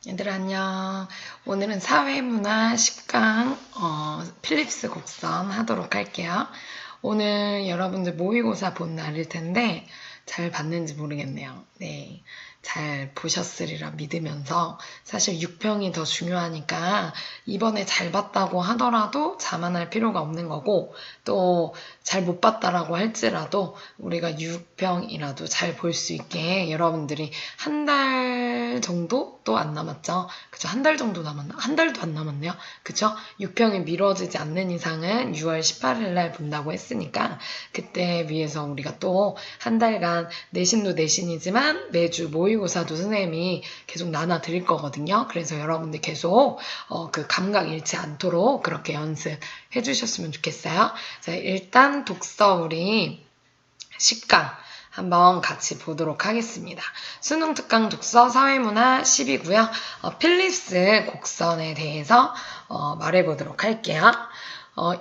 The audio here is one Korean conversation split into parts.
얘들아 안녕. 오늘은 사회문화 10강 필립스 곡선 하도록 할게요. 오늘 여러분들 모의고사 본 날일 텐데 잘 봤는지 모르겠네요. 네, 잘 보셨으리라 믿으면서 사실 6평이 더 중요하니까 이번에 잘 봤다고 하더라도 자만할 필요가 없는 거고 또 잘 못 봤다라고 할지라도 우리가 6평이라도 잘 볼 수 있게 여러분들이 한 달 정도 또 안 남았죠. 그쵸? 한 달 정도 남았나? 한 달도 안 남았네요. 그쵸? 6평이 미뤄지지 않는 이상은 6월 18일 날 본다고 했으니까 그때 위해서 우리가 또 한 달간 내신도 내신이지만 매주 모의고사도 선생님이 계속 나눠드릴 거거든요. 그래서 여러분들 계속 그 감각 잃지 않도록 그렇게 연습해 주셨으면 좋겠어요. 자, 일단 독서 우리 10강 한번 같이 보도록 하겠습니다. 수능 특강 독서 사회문화 10이고요. 필립스 곡선에 대해서 말해보도록 할게요.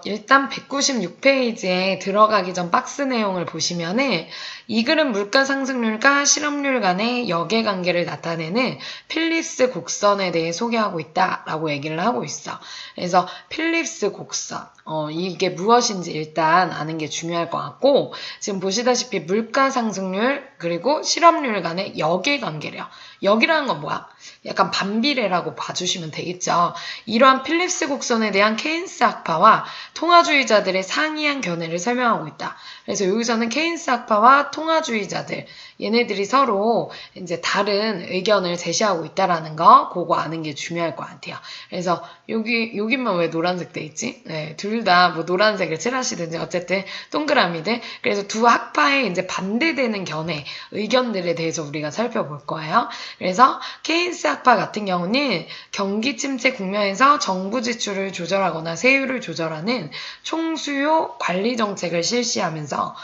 일단 196페이지에 들어가기 전 박스 내용을 보시면은 이 글은 물가 상승률과 실업률 간의 역의 관계를 나타내는 필립스 곡선에 대해 소개하고 있다라고 얘기를 하고 있어. 그래서 필립스 곡선, 이게 무엇인지 일단 아는 게 중요할 것 같고 지금 보시다시피 물가 상승률 그리고 실업률 간의 역의 관계래요. 역이라는 건 뭐야? 약간 반비례라고 봐주시면 되겠죠. 이러한 필립스 곡선에 대한 케인스 학파와 통화주의자들의 상이한 견해를 설명하고 있다. 그래서 여기서는 케인스 학파와 통화주의자들 얘네들이 서로 이제 다른 의견을 제시하고 있다라는 거 그거 아는 게 중요할 것 같아요. 그래서 여기만 왜 노란색 돼 있지? 네, 둘 다 뭐 노란색을 칠하시든지 어쨌든 동그라미들. 그래서 두 학파의 이제 반대되는 견해, 의견들에 대해서 우리가 살펴볼 거예요. 그래서 케인스 학파 같은 경우는 경기 침체 국면에서 정부 지출을 조절하거나 세율을 조절하는 총수요 관리 정책을 실시하면서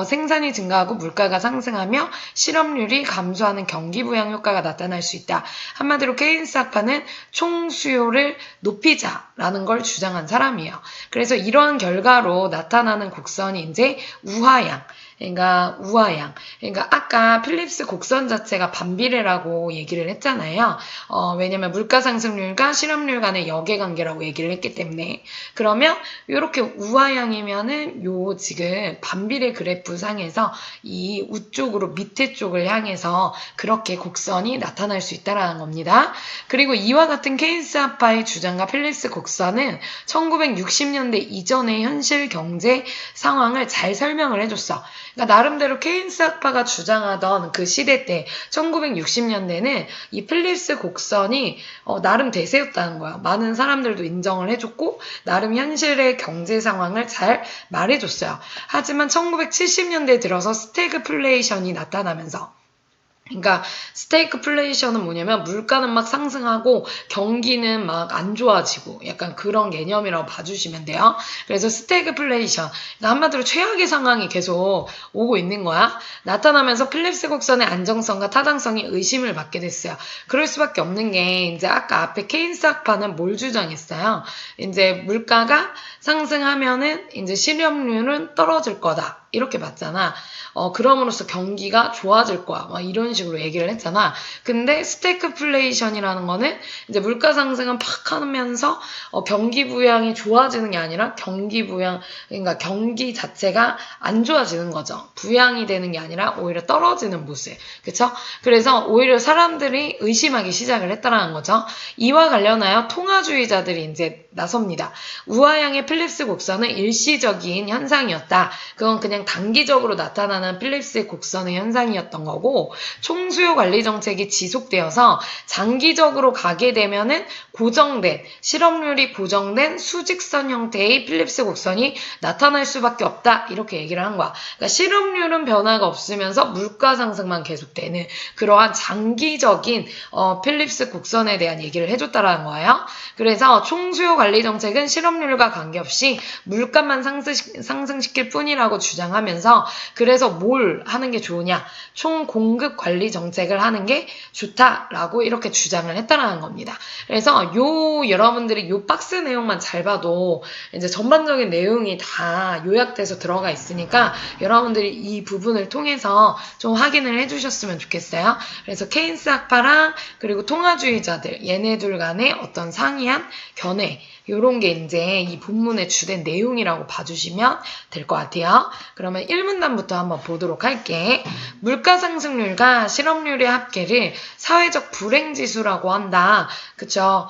생산이 증가하고 물가가 상승하며 실업률이 감소하는 경기 부양 효과가 나타날 수 있다. 한마디로 케인스 학파는 총수요를 높이자라는 걸 주장한 사람이에요. 그래서 이러한 결과로 나타나는 곡선이 이제 우하양. 그러니까 우하양. 그러니까 아까 필립스 곡선 자체가 반비례라고 얘기를 했잖아요. 왜냐면 물가 상승률과 실업률 간의 역의관계라고 얘기를 했기 때문에. 그러면 이렇게 우하양이면은 요 지금 반비례 그래프 상에서 이 우쪽으로 밑에 쪽을 향해서 그렇게 곡선이 나타날 수 있다는 겁니다. 그리고 이와 같은 케인스 학파의 주장과 필립스 곡선은 1960년대 이전의 현실 경제 상황을 잘 설명을 해줬어. 그러니까 나름대로 케인스 학파가 주장하던 그 시대 때 1960년대는 이 필립스 곡선이 나름 대세였다는 거야. 많은 사람들도 인정을 해줬고 나름 현실의 경제 상황을 잘 말해줬어요. 하지만 1970년대에 들어서 스태그플레이션이 나타나면서 그러니까 스테이크플레이션은 뭐냐면 물가는 막 상승하고 경기는 막 안 좋아지고 약간 그런 개념이라고 봐주시면 돼요. 그래서 스테이크플레이션 그러니까 한마디로 최악의 상황이 계속 오고 있는 거야. 나타나면서 필립스 곡선의 안정성과 타당성이 의심을 받게 됐어요. 그럴 수밖에 없는 게 이제 아까 앞에 케인스 학파는 뭘 주장했어요? 이제 물가가 상승하면은 이제 실업률은 떨어질 거다. 이렇게 봤잖아. 그럼으로써 경기가 좋아질 거야. 막 이런 식으로 얘기를 했잖아. 근데 스태그플레이션이라는 거는 이제 물가 상승은 팍 하면서 경기 부양이 좋아지는 게 아니라 경기 부양, 그러니까 경기 자체가 안 좋아지는 거죠. 부양이 되는 게 아니라 오히려 떨어지는 모습. 그쵸? 그래서 오히려 사람들이 의심하기 시작을 했다라는 거죠. 이와 관련하여 통화주의자들이 이제 나섭니다. 우하양의 필립스 곡선은 일시적인 현상이었다. 그건 그냥 단기적으로 나타나는 필립스 곡선의 현상이었던 거고 총수요 관리 정책이 지속되어서 장기적으로 가게 되면은 고정된 실업률이 고정된 수직선 형태의 필립스 곡선이 나타날 수밖에 없다. 이렇게 얘기를 한 거야. 그러니까 실업률은 변화가 없으면서 물가 상승만 계속되는 그러한 장기적인 필립스 곡선에 대한 얘기를 해줬다라는 거예요. 그래서 총수요 관리 정책은 실업률과 관계없이 물가만 상승시킬 뿐이라고 주장한 주장하면서 그래서 뭘 하는 게 좋으냐? 총 공급 관리 정책을 하는 게 좋다라고 이렇게 주장을 했다라는 겁니다. 그래서 여러분들이 요 박스 내용만 잘 봐도 이제 전반적인 내용이 다 요약돼서 들어가 있으니까 여러분들이 이 부분을 통해서 좀 확인을 해주셨으면 좋겠어요. 그래서 케인스 학파랑 그리고 통화주의자들 얘네들 간의 어떤 상이한 견해 요런 게 이제 이 본문의 주된 내용이라고 봐주시면 될 것 같아요. 그러면 1문단부터 한번 보도록 할게. 물가 상승률과 실업률의 합계를 사회적 불행지수라고 한다. 그쵸?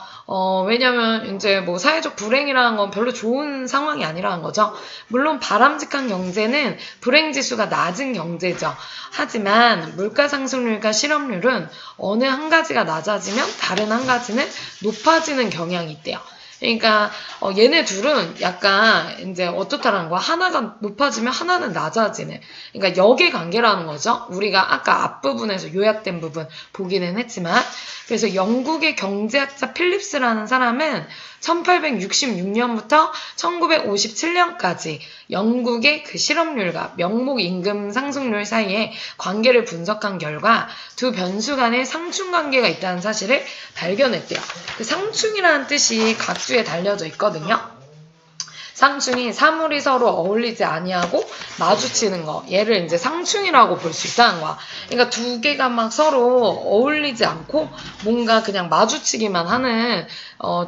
왜냐면 이제 뭐 사회적 불행이라는 건 별로 좋은 상황이 아니라는 거죠. 물론 바람직한 경제는 불행지수가 낮은 경제죠. 하지만 물가 상승률과 실업률은 어느 한 가지가 낮아지면 다른 한 가지는 높아지는 경향이 있대요. 그러니까 얘네 둘은 약간 이제 어떻다라는 거야. 하나가 높아지면 하나는 낮아지는. 그러니까 역의 관계라는 거죠. 우리가 아까 앞부분에서 요약된 부분 보기는 했지만 그래서 영국의 경제학자 필립스라는 사람은 1866년부터 1957년까지 영국의 그 실업률과 명목 임금 상승률 사이의 관계를 분석한 결과 두 변수 간의 상충 관계가 있다는 사실을 발견했대요. 그 상충이라는 뜻이 각주에 달려져 있거든요. 상충이 사물이 서로 어울리지 아니하고 마주치는 거. 얘를 이제 상충이라고 볼 수 있다는 거야. 그러니까 두 개가 막 서로 어울리지 않고 뭔가 그냥 마주치기만 하는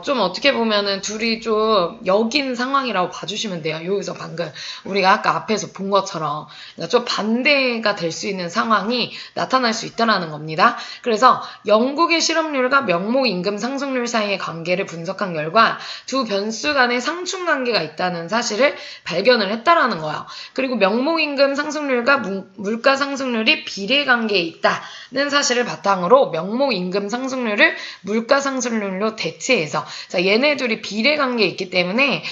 좀 어떻게 보면은 둘이 좀 역인 상황이라고 봐주시면 돼요. 여기서 방금 우리가 아까 앞에서 본 것처럼 그러니까 좀 반대가 될 수 있는 상황이 나타날 수 있다는 겁니다. 그래서 영국의 실업률과 명목 임금 상승률 사이의 관계를 분석한 결과 두 변수 간의 상충 관계가 있다는 사실을 발견을 했다라는 거예요. 그리고 명목 임금 상승률과 물가 상승률이 비례 관계에 있다는 사실을 바탕으로 명목 임금 상승률을 물가 상승률로 대체해서 자 얘네 둘이 비례 관계에 있기 때문에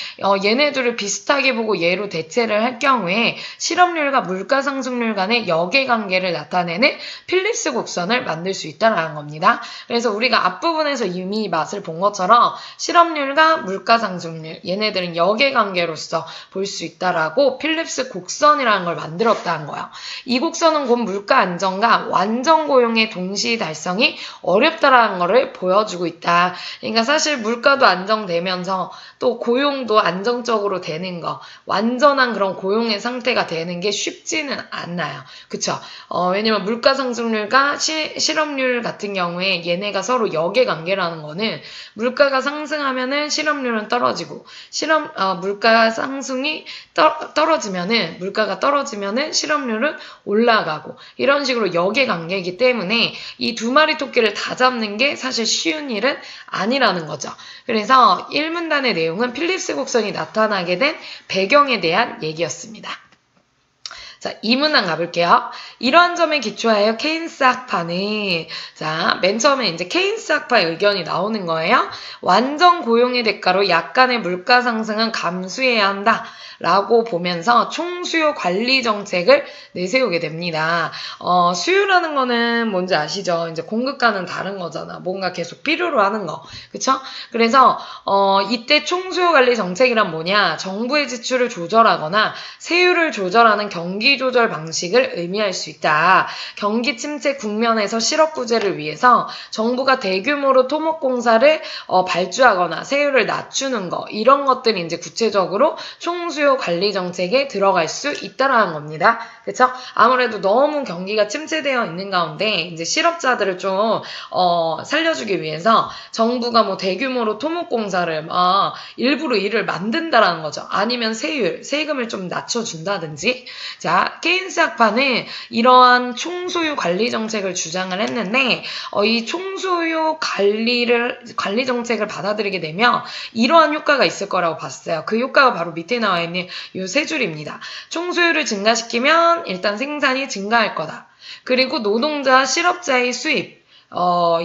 얘네 둘을 비슷하게 보고 얘로 대체를 할 경우에 실업률과 물가 상승률 간의 역의 관계를 나타내는 필립스 곡선을 만들 수 있다는 겁니다. 그래서 우리가 앞부분에서 이미 맛을 본 것처럼 실업률과 물가 상승률 얘네들은 역의 관계로서 볼 수 있다라고 필립스 곡선이라는 걸 만들었다는 거예요. 이 곡선은 곧 물가 안정과 완전 고용의 동시 달성이 어렵다라는 거를 보여주고 있다. 그러니까 사실 물가도 안정되면서 또 고용도 안정적으로 되는 거, 완전한 그런 고용의 상태가 되는 게 쉽지는 않나요. 그쵸? 왜냐면 물가 상승률과 실업률 같은 경우에 얘네가 서로 역의 관계라는 거는 물가가 상승하면은 실업률은 떨어지고 물가 상승이 떨어지면은 물가가 떨어지면은 실업률은 올라가고 이런 식으로 역의 관계이기 때문에 이 두 마리 토끼를 다 잡는 게 사실 쉬운 일은 아니라는 거죠. 그래서 1문단의 내용은 필립스 곡선이 나타나게 된 배경에 대한 얘기였습니다. 자, 2문단 가볼게요. 이러한 점에 기초하여 케인스 학파는 자, 맨 처음에 이제 케인스 학파의 의견이 나오는 거예요. 완전 고용의 대가로 약간의 물가 상승은 감수해야 한다. 라고 보면서 총수요 관리 정책을 내세우게 됩니다. 수요라는 거는 뭔지 아시죠? 이제 공급과는 다른 거잖아. 뭔가 계속 필요로 하는 거. 그쵸? 그래서, 이때 총수요 관리 정책이란 뭐냐? 정부의 지출을 조절하거나 세율을 조절하는 경기 조절 방식을 의미할 수 있다. 경기 침체 국면에서 실업 구제를 위해서 정부가 대규모로 토목공사를 발주하거나 세율을 낮추는 거. 이런 것들이 이제 구체적으로 총수요 관리 정책에 들어갈 수 있다라는 겁니다. 그렇죠? 아무래도 너무 경기가 침체되어 있는 가운데 이제 실업자들을 좀 살려주기 위해서 정부가 뭐 대규모로 토목공사를 일부러 일을 만든다라는 거죠. 아니면 세금을 좀 낮춰준다든지. 자, 케인스 학파는 이러한 총소유 관리 정책을 주장을 했는데 이 총소유 관리 정책을 받아들이게 되면 이러한 효과가 있을 거라고 봤어요. 그 효과가 바로 밑에 나와 있는 이 세 줄입니다. 총수요를 증가시키면 일단 생산이 증가할 거다. 그리고 노동자, 실업자의 수입,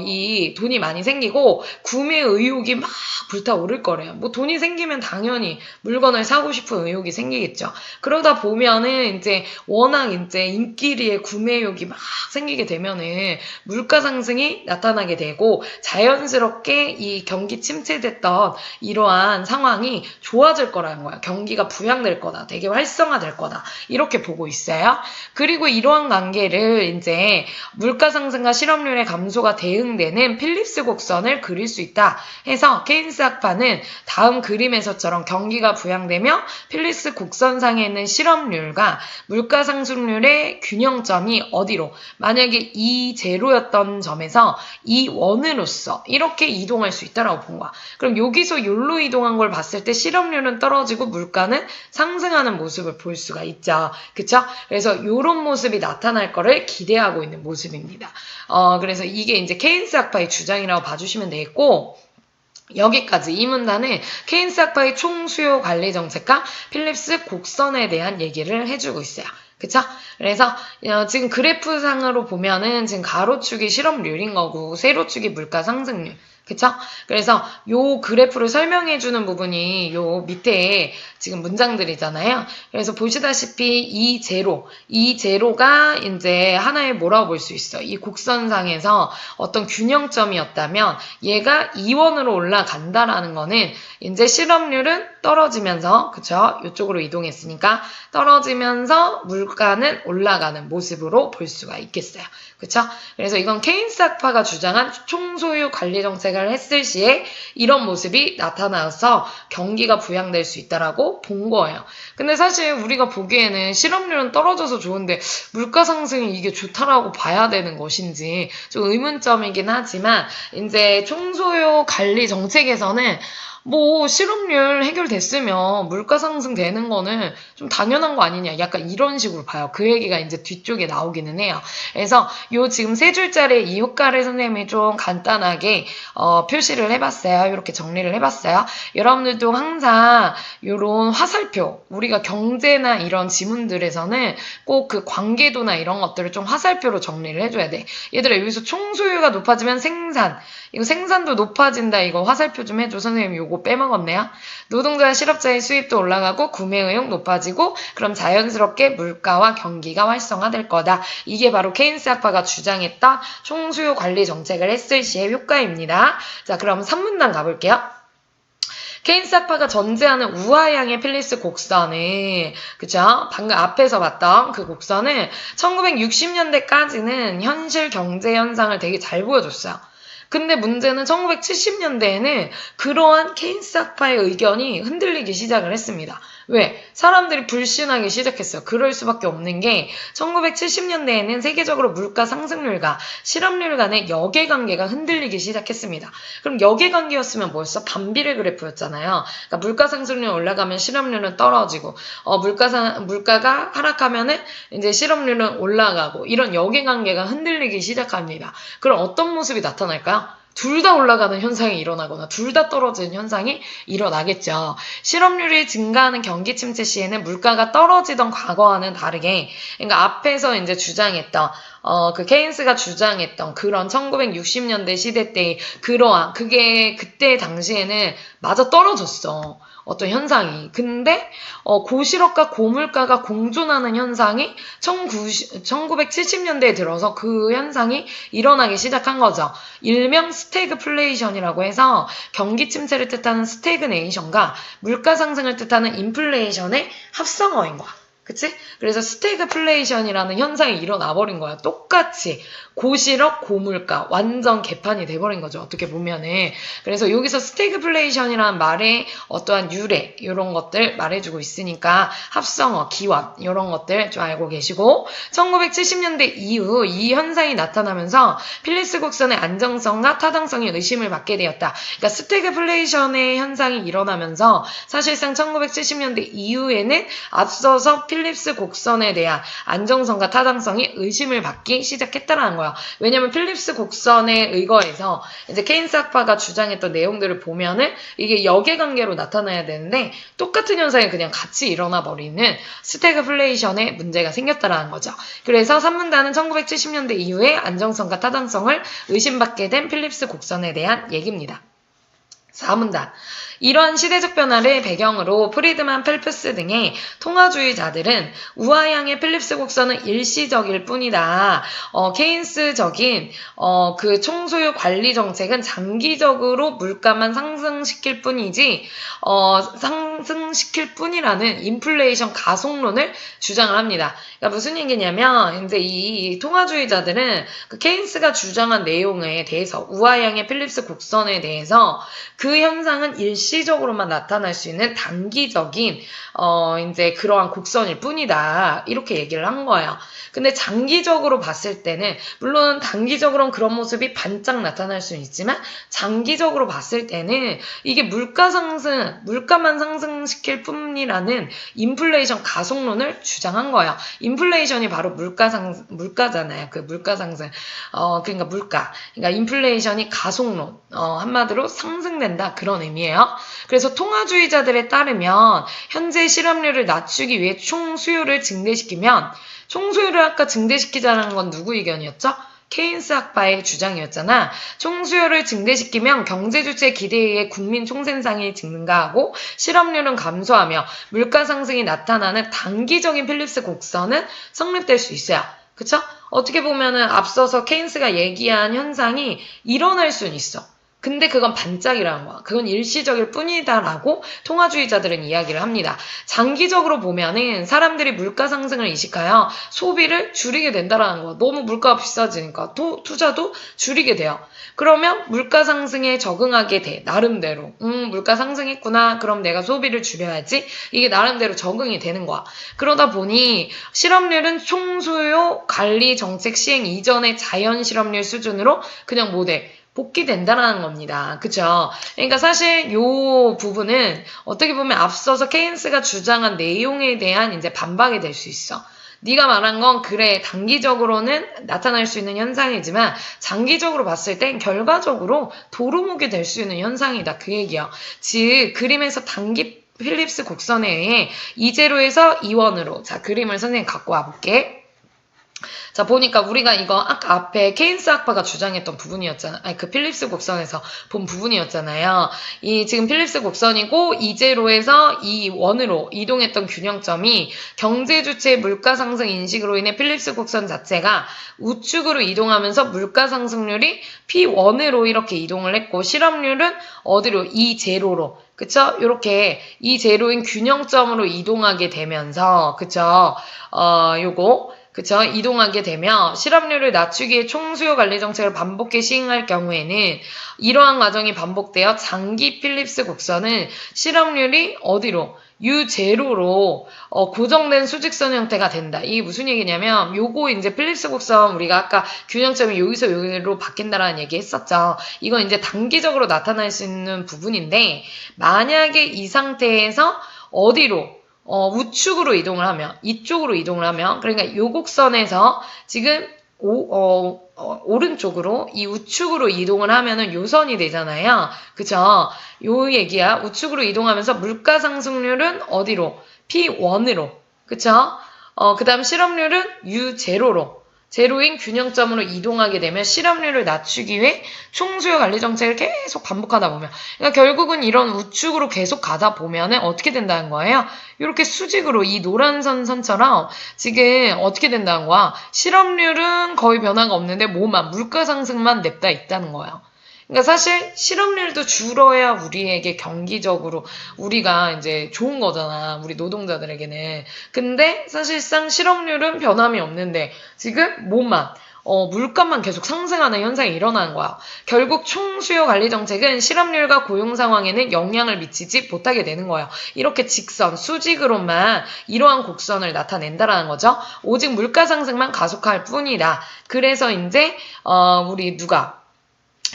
이 돈이 많이 생기고 구매 의욕이 막 불타오를 거래요. 뭐 돈이 생기면 당연히 물건을 사고 싶은 의욕이 생기겠죠. 그러다 보면은 이제 워낙 이제 인기리에 구매욕이 막 생기게 되면은 물가 상승이 나타나게 되고 자연스럽게 이 경기 침체됐던 이러한 상황이 좋아질 거라는 거야. 경기가 부양될 거다. 되게 활성화될 거다. 이렇게 보고 있어요. 그리고 이러한 관계를 이제 물가 상승과 실업률의 감소가 대응되는 필립스 곡선을 그릴 수 있다 해서 케인스 학파는 다음 그림에서처럼 경기가 부양되며 필립스 곡선상에 있는 실업률과 물가 상승률의 균형점이 어디로 만약에 E0였던 점에서 E1으로서 이렇게 이동할 수 있다라고 본 거야. 그럼 여기서 여기로 이동한 걸 봤을 때 실업률은 떨어지고 물가는 상승하는 모습을 볼 수가 있죠. 그쵸? 그래서 이런 모습이 나타날 거를 기대하고 있는 모습입니다. 그래서 이게 이제 케인스 학파의 주장이라고 봐주시면 되겠고, 여기까지 이 문단은 케인스 학파의 총수요 관리 정책과 필립스 곡선에 대한 얘기를 해주고 있어요. 그쵸? 그래서 지금 그래프상으로 보면은 지금 가로축이 실업률인 거고 세로축이 물가 상승률. 그쵸? 그래서 요 그래프를 설명해주는 부분이 요 밑에 지금 문장들이잖아요. 그래서 보시다시피 E0가 이제 하나의 뭐라고 볼 수 있어. 이 곡선상에서 어떤 균형점이었다면 얘가 E1으로 올라간다라는 거는 이제 실업률은 떨어지면서, 그쵸? 이쪽으로 이동했으니까 떨어지면서 물가는 올라가는 모습으로 볼 수가 있겠어요. 그쵸? 그래서 이건 케인스 학파가 주장한 총소유 관리 정책을 했을 시에 이런 모습이 나타나서 경기가 부양될 수 있다라고 본 거예요. 근데 사실 우리가 보기에는 실업률은 떨어져서 좋은데 물가 상승이 이게 좋다라고 봐야 되는 것인지 좀 의문점이긴 하지만 이제 총소유 관리 정책에서는 뭐 실업률 해결됐으면 물가 상승되는 거는 좀 당연한 거 아니냐 약간 이런 식으로 봐요. 그 얘기가 이제 뒤쪽에 나오기는 해요. 그래서 요 지금 세 줄짜리 이 효과를 선생님이 좀 간단하게 표시를 해봤어요. 이렇게 정리를 해봤어요. 여러분들도 항상 요런 화살표, 우리가 경제나 이런 지문들에서는 꼭 그 관계도나 이런 것들을 좀 화살표로 정리를 해줘야 돼. 얘들아 여기서 총소유가 높아지면 생산, 이거 생산도 높아진다. 이거 화살표 좀 해줘. 선생님 요거 빼먹었네요. 노동자와 실업자의 수입도 올라가고 구매 의욕 높아지고 그럼 자연스럽게 물가와 경기가 활성화될 거다. 이게 바로 케인스 학파가 주장했던 총수요 관리 정책을 했을 시의 효과입니다. 자, 그럼 3문단 가볼게요. 케인스 학파가 전제하는 우하향의 필립스 곡선을, 그죠? 방금 앞에서 봤던 그 곡선을 1960년대까지는 현실 경제 현상을 되게 잘 보여줬어요. 근데 문제는 1970년대에는 그러한 케인스 학파의 의견이 흔들리기 시작을 했습니다. 왜? 사람들이 불신하기 시작했어요. 그럴 수밖에 없는 게 1970년대에는 세계적으로 물가 상승률과 실업률 간의 역외관계가 흔들리기 시작했습니다. 그럼 역외관계였으면 뭐였어? 반비례 그래프였잖아요. 그러니까 물가 상승률이 올라가면 실업률은 떨어지고 물가가 하락하면은 이제 실업률은 올라가고 이런 역외관계가 흔들리기 시작합니다. 그럼 어떤 모습이 나타날까요? 둘 다 올라가는 현상이 일어나거나 둘 다 떨어지는 현상이 일어나겠죠. 실업률이 증가하는 경기 침체 시에는 물가가 떨어지던 과거와는 다르게, 그러니까 앞에서 이제 주장했던 그 케인스가 주장했던 그런 1960년대 시대 때의 그러한 그게 그때 당시에는 마저 떨어졌어. 어떤 현상이. 근데 고실업과 고물가가 공존하는 현상이 1970년대에 들어서 그 현상이 일어나기 시작한 거죠. 일명 스태그플레이션이라고 해서 경기 침체를 뜻하는 스태그네이션과 물가 상승을 뜻하는 인플레이션의 합성어인 거야. 그치? 그래서 스태그플레이션이라는 현상이 일어나 버린 거야. 똑같이 고실업, 고물가 완전 개판이 돼버린 거죠. 어떻게 보면은. 그래서 여기서 스태그플레이션이라는 말의 어떠한 유래 이런 것들 말해주고 있으니까 합성어, 기원 이런 것들 좀 알고 계시고 1970년대 이후 이 현상이 나타나면서 필립스 곡선의 안정성과 타당성이 의심을 받게 되었다. 그러니까 스태그플레이션의 현상이 일어나면서 사실상 1970년대 이후에는 앞서서 필립스 필립스 곡선에 대한 안정성과 타당성이 의심을 받기 시작했다라는 거야. 왜냐면 필립스 곡선에 의거해서 이제 케인스 학파가 주장했던 내용들을 보면은 이게 역의 관계로 나타나야 되는데 똑같은 현상이 그냥 같이 일어나 버리는 스태그플레이션의 문제가 생겼다라는 거죠. 그래서 3문단은 1970년대 이후에 안정성과 타당성을 의심받게 된 필립스 곡선에 대한 얘기입니다. 4문단. 이러한 시대적 변화를 배경으로 프리드만, 펠프스 등의 통화주의자들은 우하향의 필립스 곡선은 일시적일 뿐이다. 케인스적인 그 총수요 관리 정책은 장기적으로 물가만 상승시킬 뿐이지 상승시킬 뿐이라는 인플레이션 가속론을 주장을 합니다. 그러니까 무슨 얘기냐면 이제 이 통화주의자들은 그 케인스가 주장한 내용에 대해서 우하향의 필립스 곡선에 대해서 그 현상은 일시적으로만 나타날 수 있는 단기적인 이제 그러한 곡선일 뿐이다. 이렇게 얘기를 한 거예요. 근데 장기적으로 봤을 때는 물론 단기적으로는 그런 모습이 반짝 나타날 수는 있지만 장기적으로 봤을 때는 이게 물가만 상승시킬 뿐이라는 인플레이션 가속론을 주장한 거예요. 인플레이션이 바로 물가잖아요. 그 물가 상승. 그러니까 물가. 그러니까 인플레이션이 가속론. 한마디로 상승된다. 그런 의미예요. 그래서 통화주의자들에 따르면 현재 실업률을 낮추기 위해 총수요를 증대시키면 총수요를 아까 증대시키자는 건 누구 의견이었죠? 케인스 학파의 주장이었잖아. 총수요를 증대시키면 경제주체 기대에 의해 국민 총생산이 증가하고 실업률은 감소하며 물가 상승이 나타나는 단기적인 필립스 곡선은 성립될 수 있어요. 그쵸? 어떻게 보면은 앞서서 케인스가 얘기한 현상이 일어날 수는 있어. 근데 그건 반짝이라는 거야. 그건 일시적일 뿐이다라고 통화주의자들은 이야기를 합니다. 장기적으로 보면은 사람들이 물가 상승을 인식하여 소비를 줄이게 된다라는 거야. 너무 물가가 비싸지니까 투자도 줄이게 돼요. 그러면 물가 상승에 적응하게 돼. 나름대로. 물가 상승했구나. 그럼 내가 소비를 줄여야지. 이게 나름대로 적응이 되는 거야. 그러다 보니 실업률은 총수요 관리 정책 시행 이전의 자연 실업률 수준으로 그냥 복귀된다라는 겁니다. 그쵸? 그러니까 사실 요 부분은 어떻게 보면 앞서서 케인스가 주장한 내용에 대한 이제 반박이 될 수 있어. 네가 말한 건 그래 단기적으로는 나타날 수 있는 현상이지만 장기적으로 봤을 땐 결과적으로 도루묵이 될 수 있는 현상이다. 그 얘기야. 즉 그림에서 단기 필립스 곡선에 의해 2제로에서 2원으로 자 그림을 선생님 갖고 와볼게. 자, 보니까 우리가 이거 아까 앞에 케인스 학파가 주장했던 부분이었잖아. 아니, 그 필립스 곡선에서 본 부분이었잖아요. 이 지금 필립스 곡선이고 2제로에서 2원으로 이동했던 균형점이 경제 주체의 물가 상승 인식으로 인해 필립스 곡선 자체가 우측으로 이동하면서 물가 상승률이 P1으로 이렇게 이동을 했고 실업률은 어디로? 2제로로. 그쵸? 요렇게 2제로인 균형점으로 이동하게 되면서 그쵸? 그쵸? 이동하게 되면 실업률을 낮추기 위해 총수요 관리 정책을 반복해 시행할 경우에는 이러한 과정이 반복되어 장기 필립스 곡선은 실업률이 어디로? U0로 고정된 수직선 형태가 된다. 이게 무슨 얘기냐면 요거 이제 필립스 곡선 우리가 아까 균형점이 여기서 여기로 바뀐다라는 얘기 했었죠. 이건 이제 단기적으로 나타날 수 있는 부분인데 만약에 이 상태에서 어디로? 우측으로 이동을 하면, 이쪽으로 이동을 하면, 그러니까 요 곡선에서 지금 오른쪽으로, 이 우측으로 이동을 하면은 요 선이 되잖아요. 그쵸? 요 얘기야. 우측으로 이동하면서 물가 상승률은 어디로? P1으로. 그쵸? 그 다음 실업률은 U0로. 제로인 균형점으로 이동하게 되면 실업률을 낮추기 위해 총수요 관리 정책을 계속 반복하다 보면 그러니까 결국은 이런 우측으로 계속 가다 보면은 어떻게 된다는 거예요? 이렇게 수직으로 이 노란 선처럼 지금 어떻게 된다는 거야? 실업률은 거의 변화가 없는데 물가 상승만 냅다 있다는 거예요. 그러니까 사실 실업률도 줄어야 우리에게 경기적으로 우리가 이제 좋은 거잖아. 우리 노동자들에게는. 근데 사실상 실업률은 변함이 없는데 지금 물가만 계속 상승하는 현상이 일어나는 거야. 결국 총수요 관리 정책은 실업률과 고용 상황에는 영향을 미치지 못하게 되는 거예요. 이렇게 수직으로만 이러한 곡선을 나타낸다라는 거죠. 오직 물가 상승만 가속할 뿐이다. 그래서 이제 우리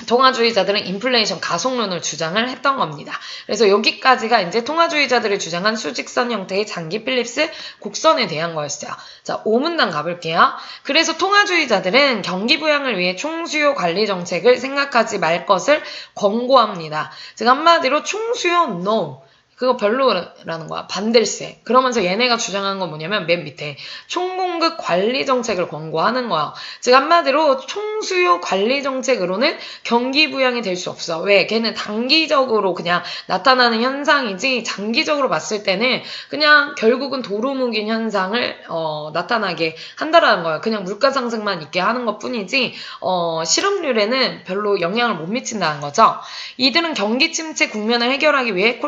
통화주의자들은 인플레이션 가속론을 주장을 했던 겁니다. 그래서 여기까지가 이제 통화주의자들이 주장한 수직선 형태의 장기 필립스 곡선에 대한 거였어요. 자, 5문단 가볼게요. 그래서 통화주의자들은 경기 부양을 위해 총수요 관리 정책을 생각하지 말 것을 권고합니다. 즉 한마디로 총수요 NO. 그거 별로라는 거야. 반댈세. 그러면서 얘네가 주장한 건 뭐냐면 맨 밑에 총공급 관리 정책을 권고하는 거야. 즉 한마디로 총수요 관리 정책으로는 경기 부양이 될 수 없어. 왜? 걔는 단기적으로 그냥 나타나는 현상이지 장기적으로 봤을 때는 그냥 결국은 도루묵인 현상을 나타나게 한다라는 거야. 그냥 물가 상승만 있게 하는 것뿐이지 실업률에는 별로 영향을 못 미친다는 거죠. 이들은 경기 침체 국면을 해결하기 위해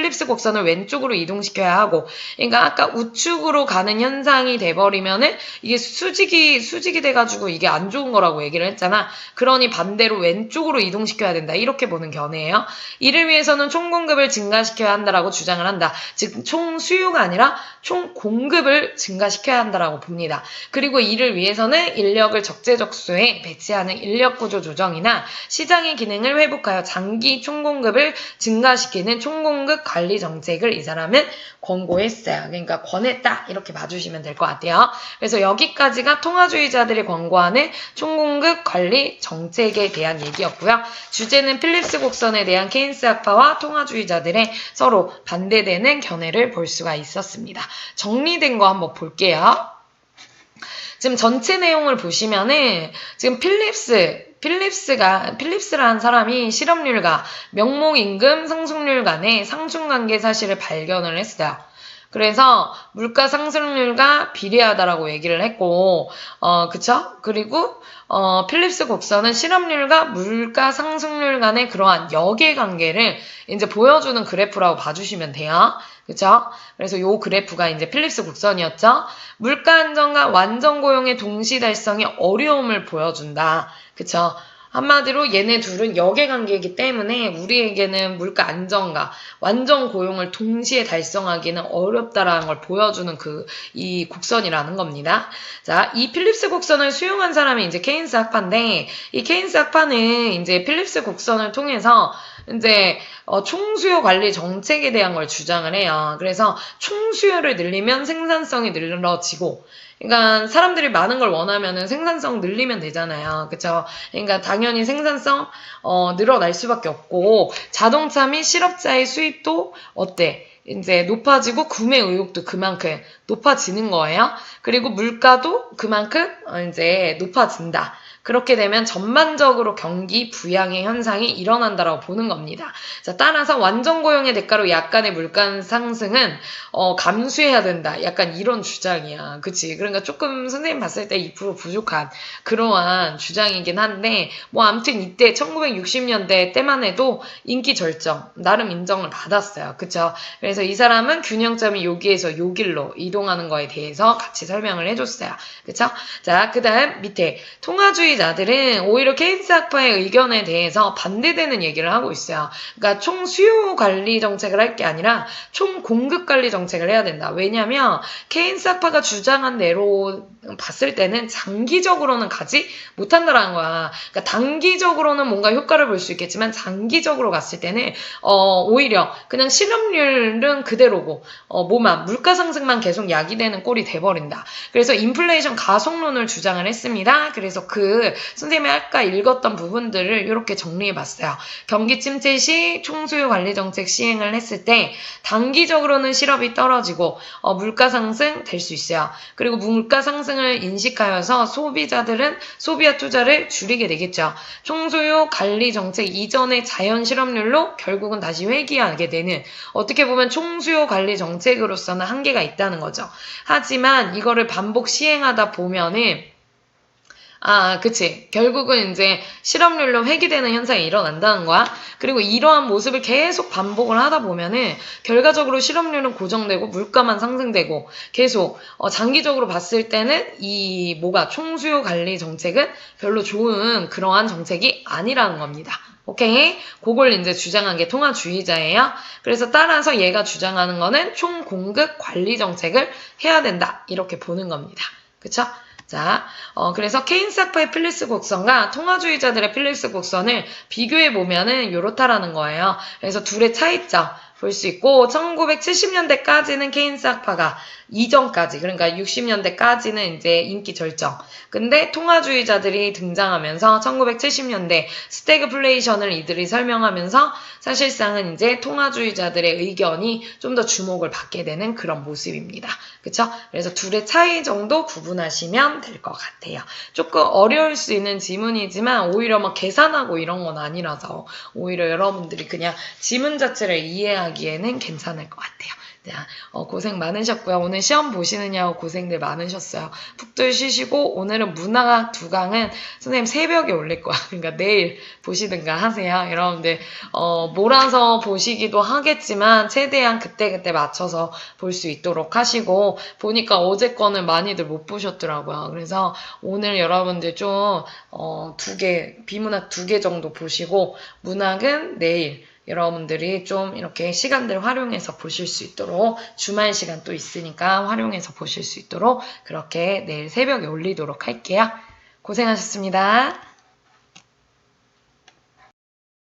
필립스 곡선을 왼쪽으로 이동시켜야 하고, 그러니까 아까 우측으로 가는 현상이 돼버리면은 이게 수직이 돼가지고 이게 안 좋은 거라고 얘기를 했잖아. 그러니 반대로 왼쪽으로 이동시켜야 된다. 이렇게 보는 견해예요. 이를 위해서는 총공급을 증가시켜야 한다라고 주장을 한다. 즉 총수요가 아니라 총공급을 증가시켜야 한다라고 봅니다. 그리고 이를 위해서는 인력을 적재적소에 배치하는 인력구조 조정이나 시장의 기능을 회복하여 장기 총공급을 증가시키는 총공급 관리 정책을 이 사람은 권고했어요. 그러니까 권했다 이렇게 봐주시면 될 것 같아요. 그래서 여기까지가 통화주의자들이 권고하는 총공급 관리 정책에 대한 얘기였고요. 주제는 필립스 곡선에 대한 케인스 학파와 통화주의자들의 서로 반대되는 견해를 볼 수가 있었습니다. 정리된 거 한번 볼게요. 지금 전체 내용을 보시면은 지금 필립스라는 사람이 실업률과 명목임금 상승률 간의 상충관계 사실을 발견을 했어요. 그래서 물가 상승률과 비례하다라고 얘기를 했고, 그쵸? 그리고, 필립스 곡선은 실업률과 물가 상승률 간의 그러한 역의 관계를 이제 보여주는 그래프라고 봐주시면 돼요. 그쵸? 그래서 요 그래프가 이제 필립스 곡선이었죠? 물가 안정과 완전 고용의 동시 달성이 어려움을 보여준다. 그쵸? 한마디로 얘네 둘은 역의관계이기 때문에 우리에게는 물가 안정과 완전 고용을 동시에 달성하기는 어렵다라는 걸 보여주는 이 곡선이라는 겁니다. 자, 이 필립스 곡선을 수용한 사람이 이제 케인스 학파인데, 이 케인스 학파는 이제 필립스 곡선을 통해서 이제 총수요 관리 정책에 대한 걸 주장을 해요. 그래서 총수요를 늘리면 생산성이 늘어지고, 그러니까 사람들이 많은 걸 원하면은 생산성 늘리면 되잖아요. 그쵸? 그러니까 당연히 생산성 늘어날 수밖에 없고, 자동차 및 실업자의 수입도 어때? 이제 높아지고 구매 의욕도 그만큼 높아지는 거예요. 그리고 물가도 그만큼 이제 높아진다. 그렇게 되면 전반적으로 경기 부양의 현상이 일어난다라고 보는 겁니다. 자, 따라서 완전 고용의 대가로 약간의 물가 상승은 감수해야 된다. 약간 이런 주장이야. 그치? 그러니까 조금 선생님 봤을 때 2% 부족한 그러한 주장이긴 한데, 뭐 아무튼 이때 1960년대 때만 해도 인기 절정 나름 인정을 받았어요. 그쵸? 그래서 이 사람은 균형점이 여기에서 여길로 이동하는 거에 대해서 같이 설명을 해줬어요. 그쵸? 자, 그 다음 밑에 통화주의자들은 오히려 케인스 학파의 의견에 대해서 반대되는 얘기를 하고 있어요. 그러니까 총 수요 관리 정책을 할 게 아니라 총 공급 관리 정책을 해야 된다. 왜냐면 케인스 학파가 주장한 대로 봤을 때는 장기적으로는 가지 못한다라는 거야. 그러니까 단기적으로는 뭔가 효과를 볼 수 있겠지만 장기적으로 갔을 때는 오히려 그냥 실업률은 그대로고 물가 상승만 계속 야기되는 꼴이 돼버린다. 그래서 인플레이션 가속론을 주장을 했습니다. 그래서 선생님이 아까 읽었던 부분들을 이렇게 정리해봤어요. 경기 침체 시 총수요 관리 정책 시행을 했을 때 단기적으로는 실업이 떨어지고 물가 상승 될 수 있어요. 그리고 물가 상승을 인식하여서 소비자들은 소비와 투자를 줄이게 되겠죠. 총수요 관리 정책 이전의 자연 실업률로 결국은 다시 회귀하게 되는, 어떻게 보면 총수요 관리 정책으로서는 한계가 있다는 거죠. 하지만 이거를 반복 시행하다 보면은 그치. 결국은 이제 실업률로 회귀되는 현상이 일어난다는 거야. 그리고 이러한 모습을 계속 반복을 하다 보면은 결과적으로 실업률은 고정되고 물가만 상승되고 계속 장기적으로 봤을 때는 총수요 관리 정책은 별로 좋은 그러한 정책이 아니라는 겁니다. 오케이? 그걸 이제 주장한 게 통화주의자예요. 그래서 따라서 얘가 주장하는 거는 총공급 관리 정책을 해야 된다. 이렇게 보는 겁니다. 그쵸? 자, 그래서 케인사파의 필립스 곡선과 통화주의자들의 필립스 곡선을 비교해보면은 요렇다라는 거예요. 그래서 둘의 차이점 볼 수 있고 1970년대까지는 케인사파가 이전까지 그러니까 60년대까지는 이제 인기 절정. 근데 통화주의자들이 등장하면서 1970년대 스태그플레이션을 이들이 설명하면서 사실상은 이제 통화주의자들의 의견이 좀 더 주목을 받게 되는 그런 모습입니다. 그쵸? 그래서 둘의 차이 정도 구분하시면 될 것 같아요. 조금 어려울 수 있는 지문이지만 오히려 막 계산하고 이런 건 아니라서 오히려 여러분들이 그냥 지문 자체를 이해하기에는 괜찮을 것 같아요. 자, 고생 많으셨고요. 오늘 시험 보시느냐고 고생들 많으셨어요. 푹들 쉬시고 오늘은 문화학 2강은 선생님 새벽에 올릴 거야. 그러니까 내일 보시든가 하세요. 여러분들 몰아서 보시기도 하겠지만 최대한 그때그때 맞춰서 볼 수 있도록 하시고 보니까 어제 거는 많이들 못 보셨더라고요. 그래서 오늘 여러분들 좀 비문학 2개 정도 보시고 문학은 내일 여러분들이 좀 이렇게 시간들 활용해서 보실 수 있도록 주말 시간 또 있으니까 활용해서 보실 수 있도록 그렇게 내일 새벽에 올리도록 할게요. 고생하셨습니다.